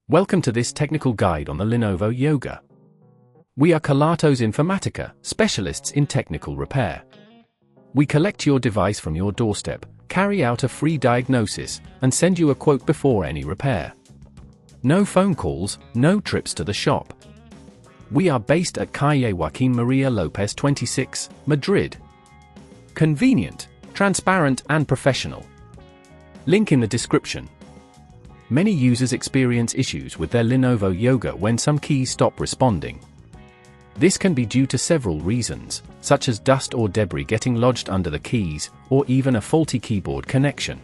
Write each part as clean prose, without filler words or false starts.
Welcome to this technical guide on the Lenovo Yoga. We are Kelatos Informatica, specialists in technical repair. We collect your device from your doorstep, carry out a free diagnosis, and send you a quote before any repair. No phone calls, no trips to the shop. We are based at Calle Joaquín María López 26, Madrid. Convenient, transparent and professional. Link in the description. Many users experience issues with their Lenovo Yoga when some keys stop responding. This can be due to several reasons, such as dust or debris getting lodged under the keys, or even a faulty keyboard connection.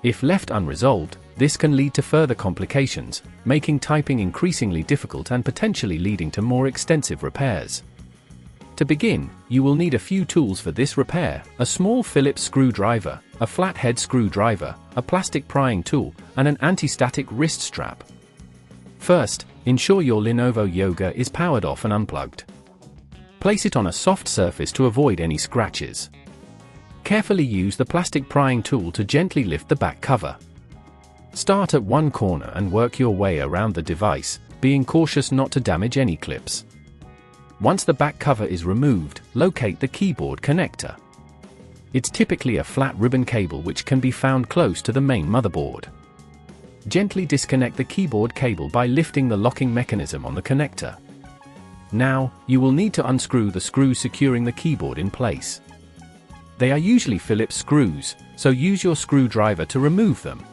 If left unresolved, this can lead to further complications, making typing increasingly difficult and potentially leading to more extensive repairs. To begin, you will need a few tools for this repair: a small Phillips screwdriver, a flathead screwdriver, a plastic prying tool, and an anti-static wrist strap. First, ensure your Lenovo Yoga is powered off and unplugged. Place it on a soft surface to avoid any scratches. Carefully use the plastic prying tool to gently lift the back cover. Start at one corner and work your way around the device, being cautious not to damage any clips. Once the back cover is removed, locate the keyboard connector. It's typically a flat ribbon cable which can be found close to the main motherboard. Gently disconnect the keyboard cable by lifting the locking mechanism on the connector. Now, you will need to unscrew the screws securing the keyboard in place. They are usually Phillips screws, so use your screwdriver to remove them.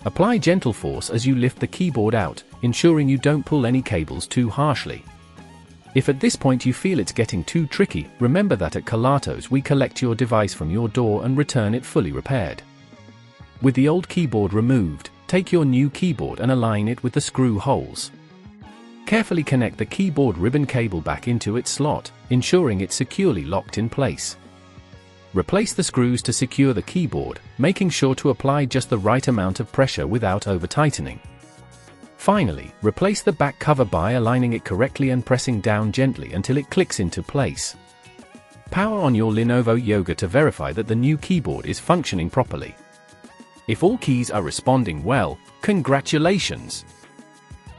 Apply gentle force as you lift the keyboard out, ensuring you don't pull any cables too harshly. If at this point you feel it's getting too tricky, remember that at Kelatos we collect your device from your door and return it fully repaired. With the old keyboard removed, take your new keyboard and align it with the screw holes. Carefully connect the keyboard ribbon cable back into its slot, ensuring it's securely locked in place. Replace the screws to secure the keyboard, making sure to apply just the right amount of pressure without over-tightening. Finally, replace the back cover by aligning it correctly and pressing down gently until it clicks into place. Power on your Lenovo Yoga to verify that the new keyboard is functioning properly. If all keys are responding well, congratulations!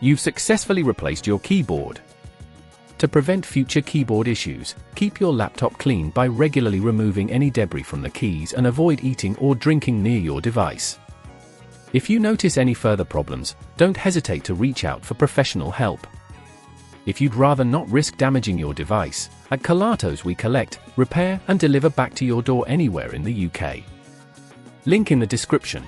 You've successfully replaced your keyboard. To prevent future keyboard issues, keep your laptop clean by regularly removing any debris from the keys and avoid eating or drinking near your device. If you notice any further problems, don't hesitate to reach out for professional help. If you'd rather not risk damaging your device, at Kelatos we collect, repair and deliver back to your door anywhere in the UK. Link in the description.